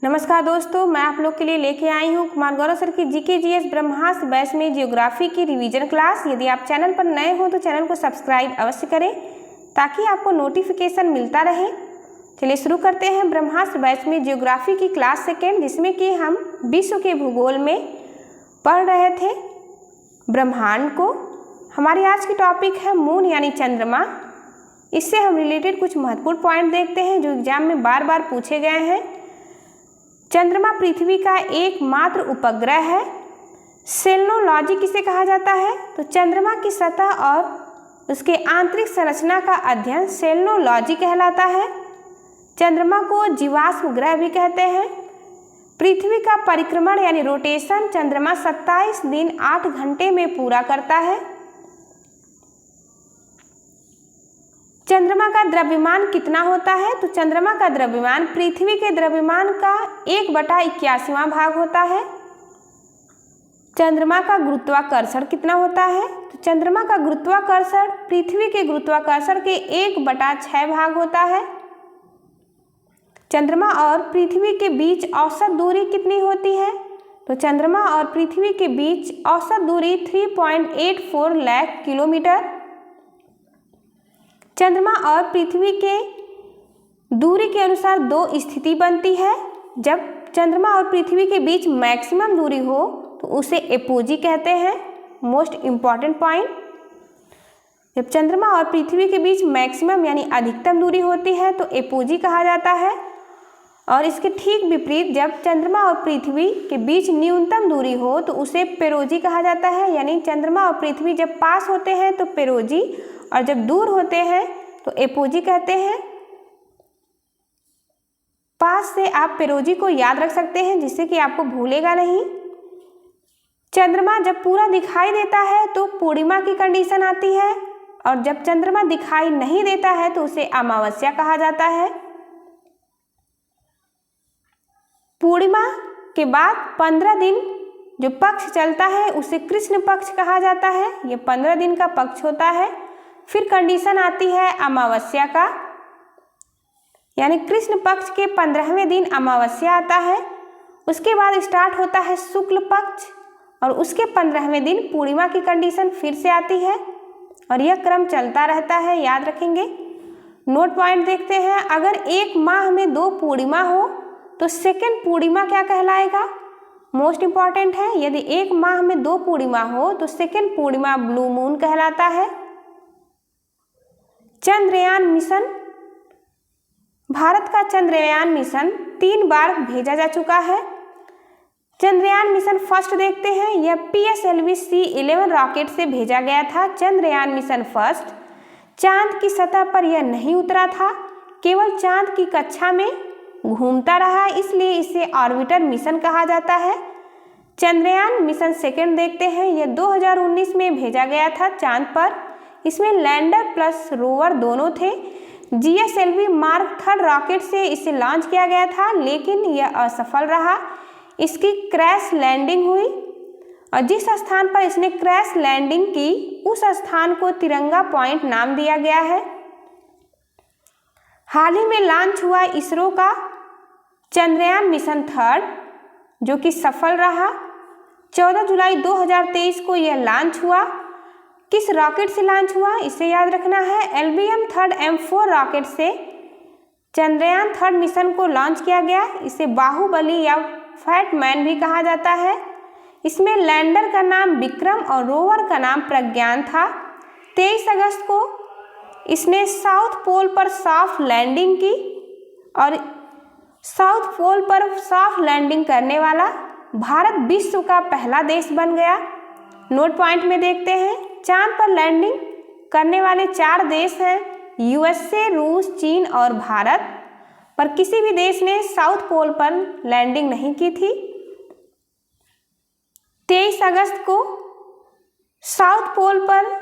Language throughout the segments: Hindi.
नमस्कार दोस्तों, मैं आप लोग के लिए लेके आई हूँ कुमार गौरव सर की जीके जीएस ब्रह्मास्त्र बैच में जियोग्राफी की रिवीजन क्लास। यदि आप चैनल पर नए हो तो चैनल को सब्सक्राइब अवश्य करें ताकि आपको नोटिफिकेशन मिलता रहे। चलिए शुरू करते हैं ब्रह्मास्त्र बैच में जियोग्राफी की क्लास सेकेंड, जिसमें कि हम विश्व के भूगोल में पढ़ रहे थे ब्रह्मांड को। हमारी आज की टॉपिक है मून यानी चंद्रमा। इससे हम रिलेटेड कुछ महत्वपूर्ण पॉइंट देखते हैं जो एग्जाम में बार बार पूछे गए हैं। चंद्रमा पृथ्वी का एकमात्र उपग्रह है। सेलेनोलॉजी किसे कहा जाता है? तो चंद्रमा की सतह और उसके आंतरिक संरचना का अध्ययन सेलेनोलॉजी कहलाता है। चंद्रमा को जीवाश्म ग्रह भी कहते हैं। पृथ्वी का परिक्रमण यानी रोटेशन चंद्रमा 27 दिन 8 घंटे में पूरा करता है। चंद्रमा का द्रव्यमान कितना होता है? तो चंद्रमा का द्रव्यमान पृथ्वी के द्रव्यमान का 1/81वां भाग होता है। चंद्रमा का गुरुत्वाकर्षण कितना होता है? तो चंद्रमा का गुरुत्वाकर्षण पृथ्वी के गुरुत्वाकर्षण के 1/6 भाग होता है। चंद्रमा और पृथ्वी के बीच औसत दूरी कितनी होती है? तो चंद्रमा और पृथ्वी के बीच औसत दूरी 3.84 लाख किलोमीटर। चंद्रमा और पृथ्वी के दूरी के अनुसार दो स्थिति बनती है। जब चंद्रमा और पृथ्वी के बीच मैक्सिमम दूरी हो तो उसे एपोजी कहते हैं। मोस्ट इम्पॉर्टेंट पॉइंट, जब चंद्रमा और पृथ्वी के बीच मैक्सिमम यानी अधिकतम दूरी होती है तो एपोजी कहा जाता है। और इसके ठीक विपरीत जब चंद्रमा और पृथ्वी के बीच न्यूनतम दूरी हो तो उसे पेरोजी कहा जाता है। यानी चंद्रमा और पृथ्वी जब पास होते हैं तो पेरोजी और जब दूर होते हैं तो एपोजी कहते हैं। पास से आप पेरोजी को याद रख सकते हैं जिससे कि आपको भूलेगा नहीं। चंद्रमा जब पूरा दिखाई देता है तो पूर्णिमा की कंडीशन आती है और जब चंद्रमा दिखाई नहीं देता है तो उसे अमावस्या कहा जाता है। पूर्णिमा के बाद 15 दिन जो पक्ष चलता है उसे कृष्ण पक्ष कहा जाता है। ये 15 दिन का पक्ष होता है। फिर कंडीशन आती है अमावस्या का, यानी कृष्ण पक्ष के 15वें दिन अमावस्या आता है। उसके बाद स्टार्ट होता है शुक्ल पक्ष और उसके 15वें दिन पूर्णिमा की कंडीशन फिर से आती है और यह क्रम चलता रहता है, याद रखेंगे। नोट पॉइंट देखते हैं, अगर एक माह में 2 पूर्णिमा हो तो सेकेंड पूर्णिमा क्या कहलाएगा? मोस्ट इंपॉर्टेंट है। यदि एक माह में 2 पूर्णिमा हो तो सेकेंड पूर्णिमा ब्लू मून कहलाता है। चंद्रयान मिशन, भारत का चंद्रयान मिशन 3 बार भेजा जा चुका है। चंद्रयान मिशन फर्स्ट देखते हैं, यह PSLV C-11 रॉकेट से भेजा गया था। चंद्रयान मिशन फर्स्ट चांद की सतह पर यह नहीं उतरा था, केवल चांद की कक्षा में घूमता रहा, इसलिए इसे ऑर्बिटर मिशन कहा जाता है। चंद्रयान मिशन सेकेंड देखते हैं, यह 2019 में भेजा गया था चांद पर। इसमें लैंडर प्लस रोवर दोनों थे। GSLV मार्क 3 रॉकेट से इसे लॉन्च किया गया था लेकिन यह असफल रहा। इसकी क्रैश लैंडिंग हुई और जिस स्थान पर इसने क्रैश लैंडिंग की उस स्थान को तिरंगा पॉइंट नाम दिया गया है। हाल ही में लॉन्च हुआ इसरो का चंद्रयान मिशन 3 जो कि सफल रहा। 14 जुलाई 2023 को यह लॉन्च हुआ। किस रॉकेट से लॉन्च हुआ इसे याद रखना है। LBM 3 M4 रॉकेट से चंद्रयान 3 मिशन को लॉन्च किया गया। इसे बाहुबली या फैट मैन भी कहा जाता है। इसमें लैंडर का नाम विक्रम और रोवर का नाम प्रज्ञान था। 23 अगस्त को इसने साउथ पोल पर सॉफ्ट लैंडिंग की और साउथ पोल पर सॉफ्ट लैंडिंग करने वाला भारत विश्व का पहला देश बन गया। नोट पॉइंट में देखते हैं, चांद पर लैंडिंग करने वाले 4 देश हैं, USA, रूस, चीन और भारत, पर किसी भी देश ने साउथ पोल पर लैंडिंग नहीं की थी। 23 अगस्त को साउथ पोल पर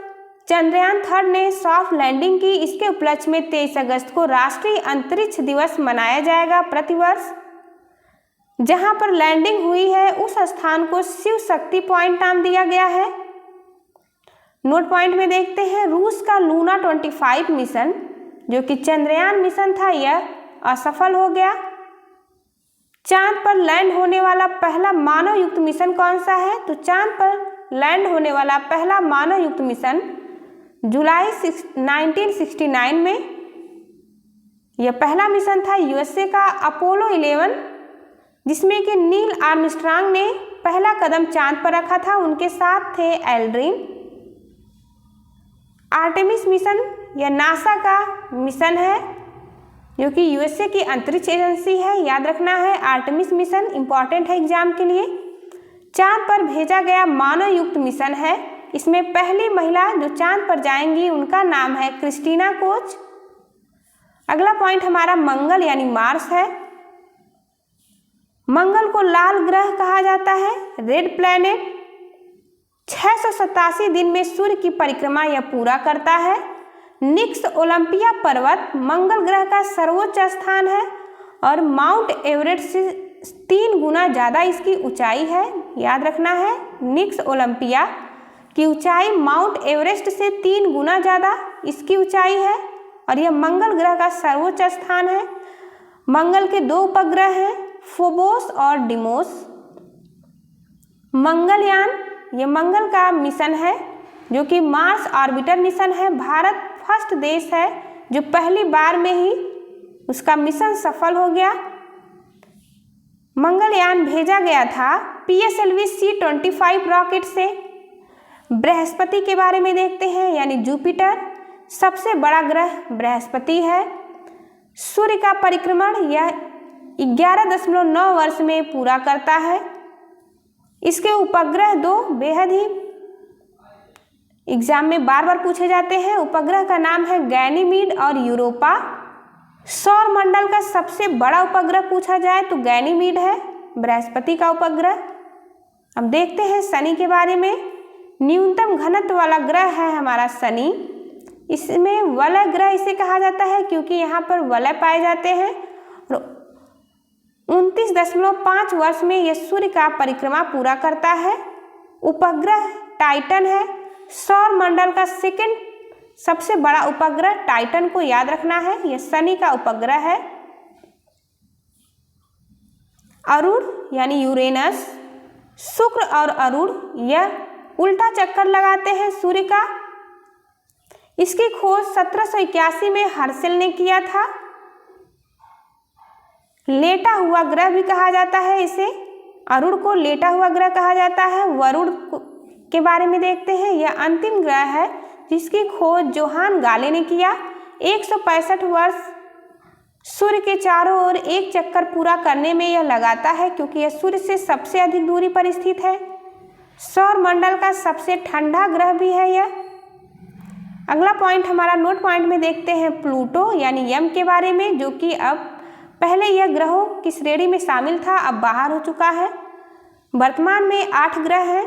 चंद्रयान 3 ने सॉफ्ट लैंडिंग की। इसके उपलक्ष्य में 23 अगस्त को राष्ट्रीय अंतरिक्ष दिवस मनाया जाएगा प्रतिवर्ष। जहां पर लैंडिंग हुई है उस स्थान को शिव शक्ति पॉइंट नाम दिया गया है। नोट पॉइंट में देखते हैं, रूस का लूना 25 मिशन जो कि चंद्रयान मिशन था यह असफल हो गया। चांद पर लैंड होने वाला पहला मानव युक्त मिशन कौन सा है? तो चांद पर लैंड होने वाला पहला मानव युक्त मिशन जुलाई 1969 में यह पहला मिशन था यूएसए का अपोलो 11, जिसमें कि नील आर्मस्ट्रांग ने पहला कदम चांद पर रखा था। उनके साथ थे एल्ड्रिन। आर्टेमिस मिशन यह नासा का मिशन है, जो कि यूएसए की अंतरिक्ष एजेंसी है, याद रखना है। आर्टेमिस मिशन इंपॉर्टेंट है एग्जाम के लिए। चांद पर भेजा गया मानव युक्त मिशन है। इसमें पहली महिला जो चांद पर जाएंगी उनका नाम है क्रिस्टीना कोच। अगला पॉइंट हमारा मंगल यानी मार्स है। मंगल को लाल ग्रह कहा जाता है, रेड प्लैनेट। 687 दिन में सूर्य की परिक्रमा यह पूरा करता है। निक्स ओलंपिया पर्वत मंगल ग्रह का सर्वोच्च स्थान है और माउंट एवरेस्ट से 3 गुना ज़्यादा इसकी ऊंचाई है, याद रखना है। निक्स ओलंपिया की ऊंचाई माउंट एवरेस्ट से 3 गुना ज़्यादा इसकी ऊंचाई है और यह मंगल ग्रह का सर्वोच्च स्थान है। मंगल के 2 उपग्रह हैं, फोबोस और डिमोस। मंगलयान ये मंगल का मिशन है, जो कि मार्स ऑर्बिटर मिशन है। भारत फर्स्ट देश है जो पहली बार में ही उसका मिशन सफल हो गया। मंगलयान भेजा गया था PSLV C-25 रॉकेट से। बृहस्पति के बारे में देखते हैं, यानी जुपिटर सबसे बड़ा ग्रह बृहस्पति है। सूर्य का परिक्रमण यह 11.9 वर्ष में पूरा करता है। इसके उपग्रह 2 बेहद ही एग्जाम में बार बार पूछे जाते हैं। उपग्रह का नाम है गैनीमीड और यूरोपा। सौर मंडल का सबसे बड़ा उपग्रह पूछा जाए तो गैनीमीड है, बृहस्पति का उपग्रह। अब देखते हैं शनि के बारे में। न्यूनतम घनत्व वाला ग्रह है हमारा शनि। इसमें वलय ग्रह इसे कहा जाता है क्योंकि यहाँ पर वलय पाए जाते हैं। 29.5 वर्ष में यह सूर्य का परिक्रमा पूरा करता है। उपग्रह टाइटन है। सौर मंडल का सेकंड सबसे बड़ा उपग्रह टाइटन को याद रखना है, यह शनि का उपग्रह है। अरुण यानी यूरेनस, शुक्र और अरुण यह उल्टा चक्कर लगाते हैं सूर्य का। इसकी खोज 1781 में हर्शेल ने किया था। लेटा हुआ ग्रह भी कहा जाता है इसे, अरुण को लेटा हुआ ग्रह कहा जाता है। वरुण के बारे में देखते हैं, यह अंतिम ग्रह है जिसकी खोज जोहान गाले ने किया। 165 वर्ष सूर्य के चारों ओर एक चक्कर पूरा करने में यह लगाता है क्योंकि यह सूर्य से सबसे अधिक दूरी पर स्थित है। सौर मंडल का सबसे ठंडा ग्रह भी है यह। अगला पॉइंट हमारा नोट पॉइंट में देखते हैं प्लूटो यानी यम के बारे में, जो कि अब पहले यह ग्रहों की श्रेणी में शामिल था, अब बाहर हो चुका है। वर्तमान में 8 ग्रह हैं।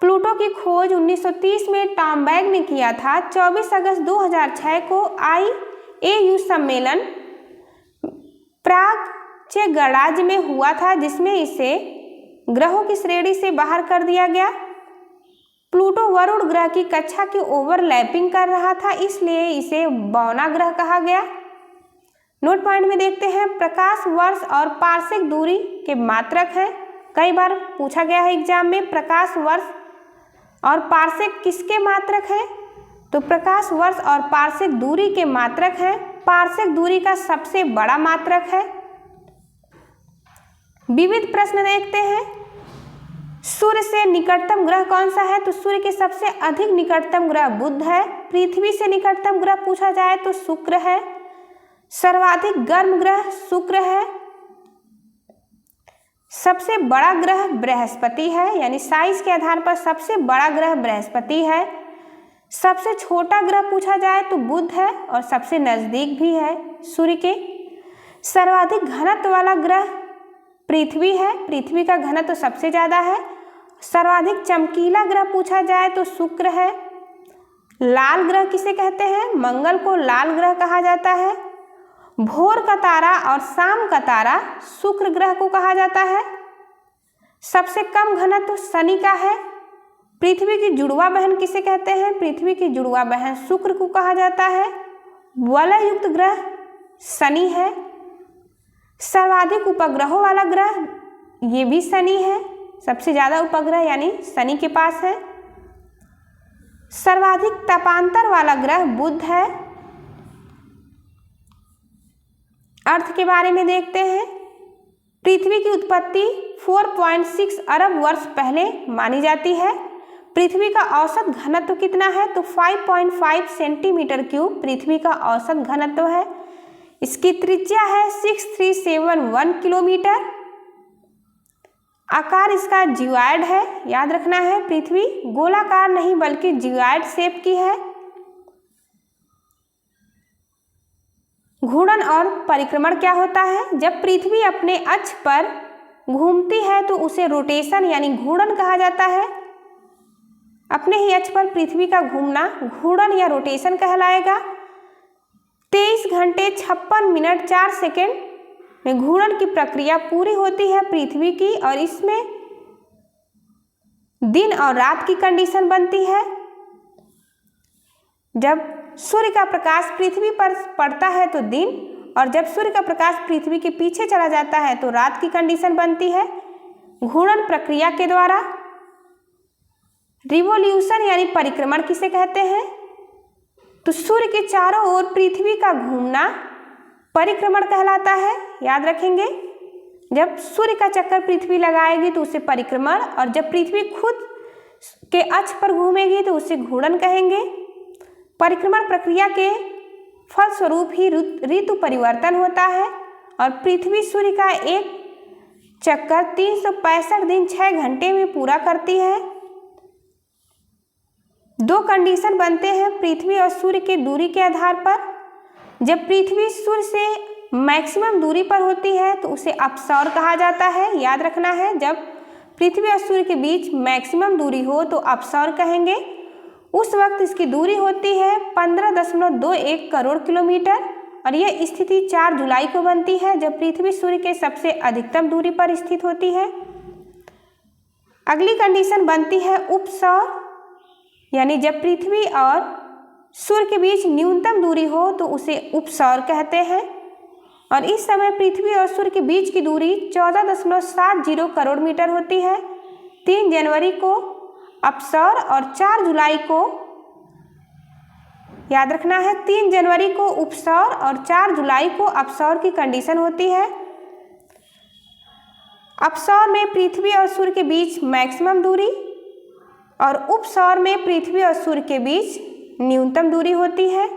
प्लूटो की खोज 1930 में टॉम बैग ने किया था। 24 अगस्त 2006 को IAU सम्मेलन प्राग चेक गणराज्य में हुआ था, जिसमें इसे ग्रहों की श्रेणी से बाहर कर दिया गया। प्लूटो वरुण ग्रह की कक्षा की ओवरलैपिंग कर रहा था, इसलिए इसे बौना ग्रह कहा गया। नोट पॉइंट में देखते हैं प्रकाश वर्ष और पार्सेक दूरी के मात्रक हैं। कई बार पूछा गया है एग्जाम में, प्रकाश वर्ष और पार्सेक किसके मात्रक हैं? तो प्रकाश वर्ष और पार्सेक दूरी के मात्रक हैं। पार्सेक दूरी का सबसे बड़ा मात्रक है। विविध प्रश्न देखते हैं। सूर्य से निकटतम ग्रह कौन सा है? तो सूर्य के सबसे अधिक निकटतम ग्रह बुध है। पृथ्वी से निकटतम ग्रह पूछा जाए तो शुक्र है। सर्वाधिक गर्म ग्रह शुक्र है। सबसे बड़ा ग्रह बृहस्पति है, यानी साइज के आधार पर सबसे बड़ा ग्रह बृहस्पति है। सबसे छोटा ग्रह पूछा जाए तो बुध है और सबसे नजदीक भी है सूर्य के। सर्वाधिक घनत्व वाला ग्रह पृथ्वी है, पृथ्वी का घनत्व सबसे ज्यादा है। सर्वाधिक चमकीला ग्रह पूछा जाए तो शुक्र है। लाल ग्रह किसे कहते हैं? मंगल को लाल ग्रह कहा जाता है। भोर का तारा और शाम का तारा शुक्र ग्रह को कहा जाता है। सबसे कम घनत्व शनि का है। पृथ्वी की जुड़वा बहन किसे कहते हैं? पृथ्वी की जुड़वा बहन शुक्र को कहा जाता है। वलय युक्त ग्रह शनि है। सर्वाधिक उपग्रहों वाला ग्रह ये भी शनि है, सबसे ज्यादा उपग्रह यानी शनि के पास है। सर्वाधिक तपांतर वाला ग्रह बुध है। अर्थ के बारे में देखते हैं। पृथ्वी की उत्पत्ति 4.6 अरब वर्ष पहले मानी जाती है। पृथ्वी का औसत घनत्व कितना है? तो 5.5 सेंटीमीटर क्यूब पृथ्वी का औसत घनत्व है। इसकी त्रिज्या है 6371 किलोमीटर। आकार इसका जियोइड है, याद रखना है। पृथ्वी गोलाकार नहीं बल्कि जियोइड शेप की है। घूर्णन और परिक्रमण क्या होता है? जब पृथ्वी अपने अक्ष पर घूमती है तो उसे रोटेशन यानी घूर्णन कहा जाता है। अपने ही अक्ष पर पृथ्वी का घूमना घूर्णन या रोटेशन कहलाएगा। 23 घंटे 56 मिनट 4 सेकेंड में घूर्णन की प्रक्रिया पूरी होती है पृथ्वी की, और इसमें दिन और रात की कंडीशन बनती है। जब सूर्य का प्रकाश पृथ्वी पर पड़ता है तो दिन, और जब सूर्य का प्रकाश पृथ्वी के पीछे चला जाता है तो रात की कंडीशन बनती है। घूर्णन प्रक्रिया के द्वारा रिवोल्यूशन यानी परिक्रमण किसे कहते हैं? तो सूर्य के चारों ओर पृथ्वी का घूमना परिक्रमण कहलाता है, याद रखेंगे। जब सूर्य का चक्कर पृथ्वी लगाएगी तो उसे परिक्रमण, और जब पृथ्वी खुद के अक्ष पर घूमेगी तो उसे घूर्णन कहेंगे। परिक्रमण प्रक्रिया के फलस्वरूप ही ऋतु परिवर्तन होता है, और पृथ्वी सूर्य का एक चक्कर 365 दिन 6 घंटे में पूरा करती है। 2 कंडीशन बनते हैं पृथ्वी और सूर्य के दूरी के आधार पर। जब पृथ्वी सूर्य से मैक्सिमम दूरी पर होती है तो उसे अपसौर कहा जाता है, याद रखना है। जब पृथ्वी और सूर्य के बीच मैक्सिमम दूरी हो तो अपसौर कहेंगे। उस वक्त इसकी दूरी होती है 15.21 करोड़ किलोमीटर, और यह स्थिति 4 जुलाई को बनती है जब पृथ्वी सूर्य के सबसे अधिकतम दूरी पर स्थित होती है। अगली कंडीशन बनती है उपसौर, यानी जब पृथ्वी और सूर्य के बीच न्यूनतम दूरी हो तो उसे उपसौर कहते हैं, और इस समय पृथ्वी और सूर्य के बीच की दूरी 14.70 करोड़ मीटर होती है। 3 जनवरी को अपसौर और 4 जुलाई को, याद रखना है, 3 जनवरी को उपसौर और 4 जुलाई को अपसौर की कंडीशन होती है। अपसौर में पृथ्वी और सूर्य के बीच मैक्सिमम दूरी, और उपसौर में पृथ्वी और सूर्य के बीच न्यूनतम दूरी होती है।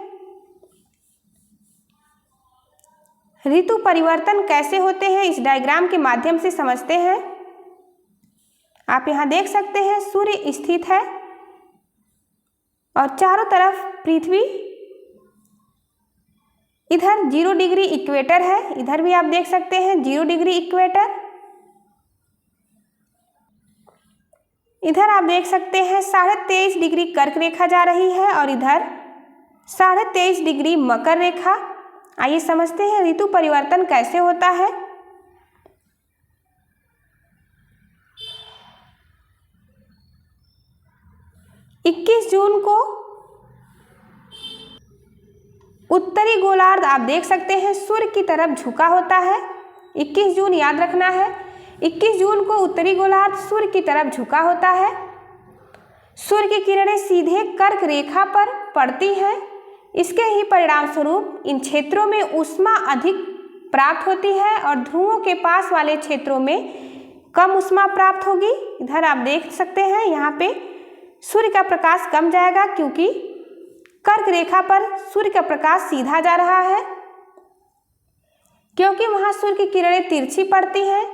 ऋतु परिवर्तन कैसे होते हैं इस डायग्राम के माध्यम से समझते हैं। आप यहां देख सकते हैं सूर्य स्थित है और चारों तरफ पृथ्वी, इधर 0 डिग्री इक्वेटर है, इधर भी आप देख सकते हैं 0 डिग्री इक्वेटर। इधर आप देख सकते हैं 23.5 डिग्री कर्क रेखा जा रही है, और इधर 23.5 डिग्री मकर रेखा। आइए समझते हैं ऋतु परिवर्तन कैसे होता है। जून को उत्तरी गोलार्ध आप देख सकते हैं सूर्य की तरफ झुका होता है। 21 जून याद रखना है, 21 जून को उत्तरी गोलार्ध सूर्य की तरफ झुका होता है। सूर्य की किरणें सीधे कर्क रेखा पर पड़ती हैं। इसके ही परिणाम स्वरूप इन क्षेत्रों में ऊष्मा अधिक प्राप्त होती है और ध्रुवों के पास वाले क्षेत्रों में कम ऊष्मा प्राप्त होगी। इधर आप देख सकते हैं यहाँ पे सूर्य का प्रकाश कम जाएगा क्योंकि कर्क रेखा पर सूर्य का प्रकाश सीधा जा रहा है, क्योंकि वहां सूर्य की किरणें तिरछी पड़ती हैं।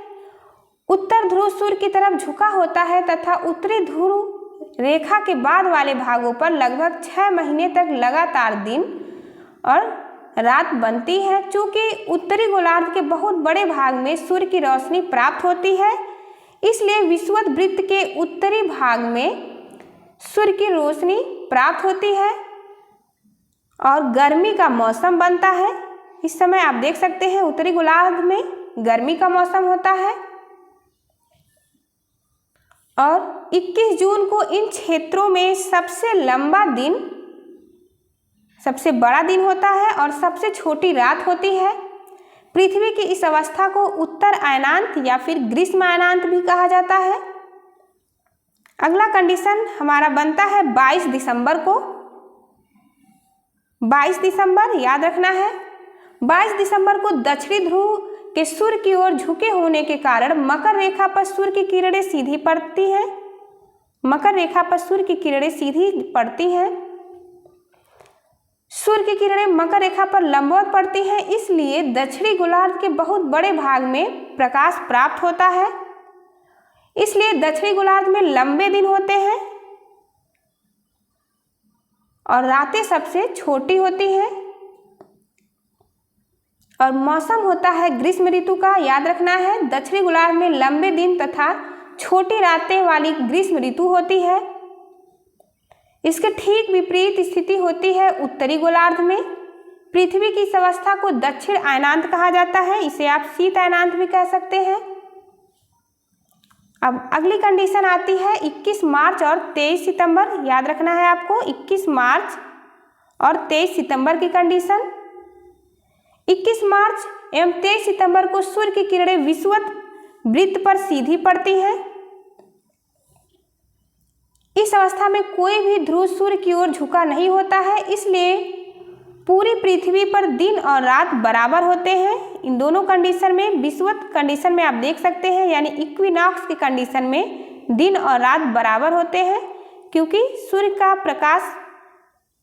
उत्तर ध्रुव सूर्य की तरफ झुका होता है तथा उत्तरी ध्रुव रेखा के बाद वाले भागों पर लगभग 6 महीने तक लगातार दिन और रात बनती है। चूंकि उत्तरी गोलार्ध के बहुत बड़े भाग में सूर्य की रोशनी प्राप्त होती है, इसलिए विषुवत वृत्त के उत्तरी भाग में सूर्य की रोशनी प्राप्त होती है और गर्मी का मौसम बनता है। इस समय आप देख सकते हैं उत्तरी गोलार्ध में गर्मी का मौसम होता है। और 21 जून को इन क्षेत्रों में सबसे लंबा दिन, सबसे बड़ा दिन होता है और सबसे छोटी रात होती है। पृथ्वी की इस अवस्था को उत्तर अयनांत या फिर ग्रीष्म अयनांत भी कहा जाता है। अगला कंडीशन हमारा बनता है 22 दिसंबर को। 22 दिसंबर याद रखना है। 22 दिसंबर को दक्षिणी ध्रुव के सूर्य की ओर झुके होने के कारण मकर रेखा पर सूर्य की किरणें सीधी पड़ती हैं। मकर रेखा पर सूर्य की किरणें सीधी पड़ती हैं। सूर्य की किरणें मकर रेखा पर लंबवत पड़ती हैं, इसलिए दक्षिणी गोलार्ध के बहुत बड़े भाग में प्रकाश प्राप्त होता है। इसलिए दक्षिणी गोलार्ध में लंबे दिन होते हैं और रातें सबसे छोटी होती हैं और मौसम होता है ग्रीष्म ऋतु का। याद रखना है, दक्षिणी गोलार्ध में लंबे दिन तथा छोटी रातें वाली ग्रीष्म ऋतु होती है। इसके ठीक विपरीत स्थिति होती है उत्तरी गोलार्ध में। पृथ्वी की इस अवस्था को दक्षिण अयनांत कहा जाता है, इसे आप शीत अयनांत भी कह सकते हैं। अब अगली कंडीशन आती है 21 मार्च और 23 सितंबर। याद रखना है आपको 21 मार्च और 23 सितंबर की कंडीशन। 21 मार्च एवं 23 सितंबर को सूर्य की किरणें विषुवत वृत्त पर सीधी पड़ती हैं। इस अवस्था में कोई भी ध्रुव सूर्य की ओर झुका नहीं होता है, इसलिए पूरी पृथ्वी पर दिन और रात बराबर होते हैं। इन दोनों कंडीशन में, विषुवत कंडीशन में आप देख सकते हैं, यानी इक्विनॉक्स की कंडीशन में दिन और रात बराबर होते हैं, क्योंकि सूर्य का प्रकाश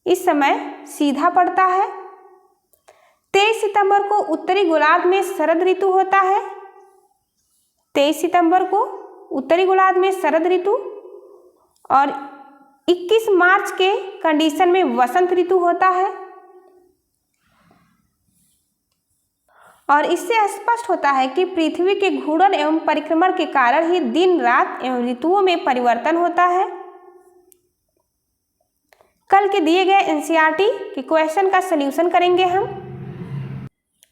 इस समय सीधा पड़ता है। 23 सितंबर को उत्तरी गोलार्ध में शरद ऋतु होता है। 23 सितंबर को उत्तरी गोलार्ध में शरद ऋतु और 21 मार्च के कंडीशन में वसंत ऋतु होता है। और इससे स्पष्ट होता है कि पृथ्वी के घूर्णन एवं परिक्रमण के कारण ही दिन रात एवं ऋतुओं में परिवर्तन होता है। कल के दिए गए एनसीईआरटी के क्वेश्चन का सलूशन करेंगे हम।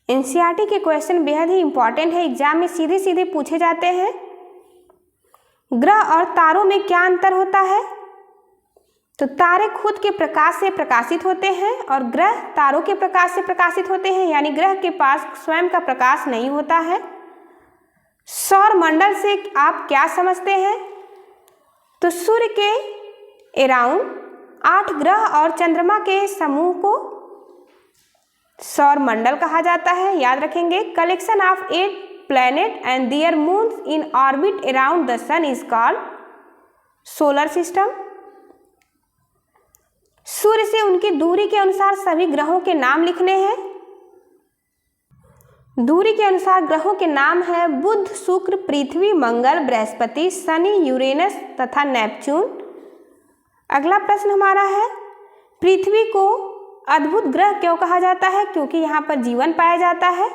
एनसीईआरटी के क्वेश्चन बेहद ही इंपॉर्टेंट है, एग्जाम में सीधे सीधे पूछे जाते हैं। ग्रह और तारों में क्या अंतर होता है? तो तारे खुद के प्रकाश से प्रकाशित होते हैं और ग्रह तारों के प्रकाश से प्रकाशित होते हैं, यानी ग्रह के पास स्वयं का प्रकाश नहीं होता है। सौर मंडल से आप क्या समझते हैं? तो सूर्य के अराउंड 8 ग्रह और चंद्रमा के समूह को सौर मंडल कहा जाता है। याद रखेंगे, collection of 8 planet and their moons in orbit around the sun is called solar system। सूर्य से उनकी दूरी के अनुसार सभी ग्रहों के नाम लिखने हैं। दूरी के अनुसार ग्रहों के नाम है बुध, शुक्र, पृथ्वी, मंगल, बृहस्पति, शनि, यूरेनस तथा नेपच्यून। अगला प्रश्न हमारा है, पृथ्वी को अद्भुत ग्रह क्यों कहा जाता है? क्योंकि यहाँ पर जीवन पाया जाता है।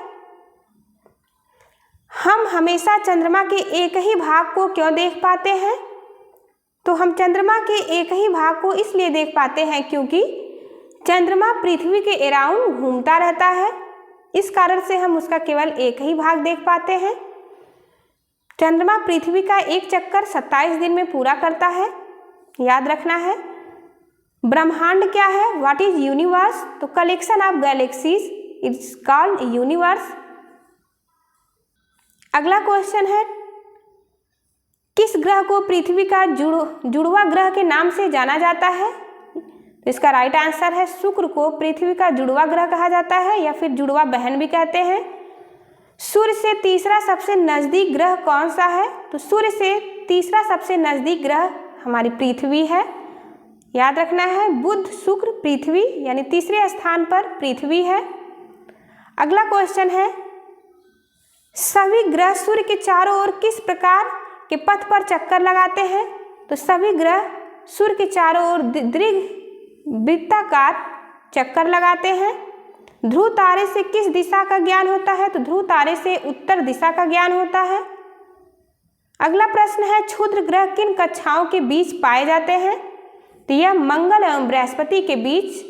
हम हमेशा चंद्रमा के एक ही भाग को क्यों देख पाते हैं? तो हम चंद्रमा के एक ही भाग को इसलिए देख पाते हैं क्योंकि चंद्रमा पृथ्वी के अराउंड घूमता रहता है, इस कारण से हम उसका केवल एक ही भाग देख पाते हैं। चंद्रमा पृथ्वी का एक चक्कर 27 दिन में पूरा करता है। याद रखना है। ब्रह्मांड क्या है? What is universe? तो collection of galaxies is called universe. अगला क्वेश्चन है, किस ग्रह को पृथ्वी का जुड़वा ग्रह के नाम से जाना जाता है? तो इसका राइट आंसर है शुक्र को पृथ्वी का जुड़वा ग्रह कहा जाता है या फिर जुड़वा बहन भी कहते हैं। सूर्य से तीसरा सबसे नजदीक ग्रह कौन सा है? तो सूर्य से तीसरा सबसे नजदीक ग्रह हमारी पृथ्वी है। याद रखना है, बुध, शुक्र, पृथ्वी, यानी तीसरे स्थान पर पृथ्वी है। अगला क्वेश्चन है, सभी ग्रह सूर्य के चारों ओर किस प्रकार के पथ पर चक्कर लगाते हैं? तो सभी ग्रह सूर्य के चारों ओर दीर्घ वृत्ताकार चक्कर लगाते हैं। ध्रुव तारे से किस दिशा का ज्ञान होता है? तो ध्रुव तारे से उत्तर दिशा का ज्ञान होता है। अगला प्रश्न है, क्षुद्र ग्रह किन कक्षाओं के बीच पाए जाते हैं? तो यह मंगल एवं बृहस्पति के बीच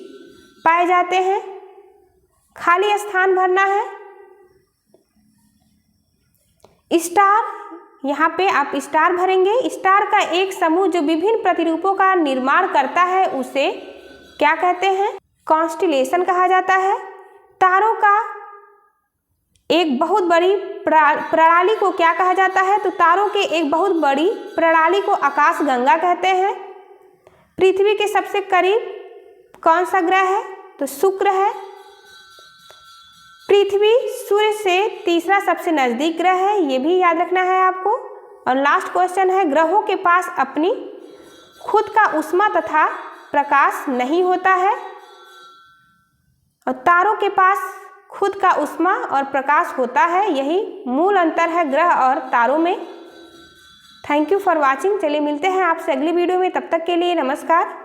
पाए जाते हैं। खाली स्थान भरना है। स्टार, यहाँ पे आप स्टार भरेंगे। स्टार का एक समूह जो विभिन्न प्रतिरूपों का निर्माण करता है उसे क्या कहते हैं? कॉन्स्टिलेशन कहा जाता है। तारों का एक बहुत बड़ी प्रणाली को क्या कहा जाता है? तो तारों के एक बहुत बड़ी प्रणाली को आकाशगंगा कहते हैं। पृथ्वी के सबसे करीब कौन सा ग्रह है? तो शुक्र है। पृथ्वी सूर्य से तीसरा सबसे नजदीक ग्रह है, ये भी याद रखना है आपको। और लास्ट क्वेश्चन है, ग्रहों के पास अपनी खुद का ऊष्मा तथा प्रकाश नहीं होता है और तारों के पास खुद का ऊष्मा और प्रकाश होता है। यही मूल अंतर है ग्रह और तारों में। Thank you for watching. चलिए मिलते हैं आपसे अगली वीडियो में, तब तक के लिए नमस्कार।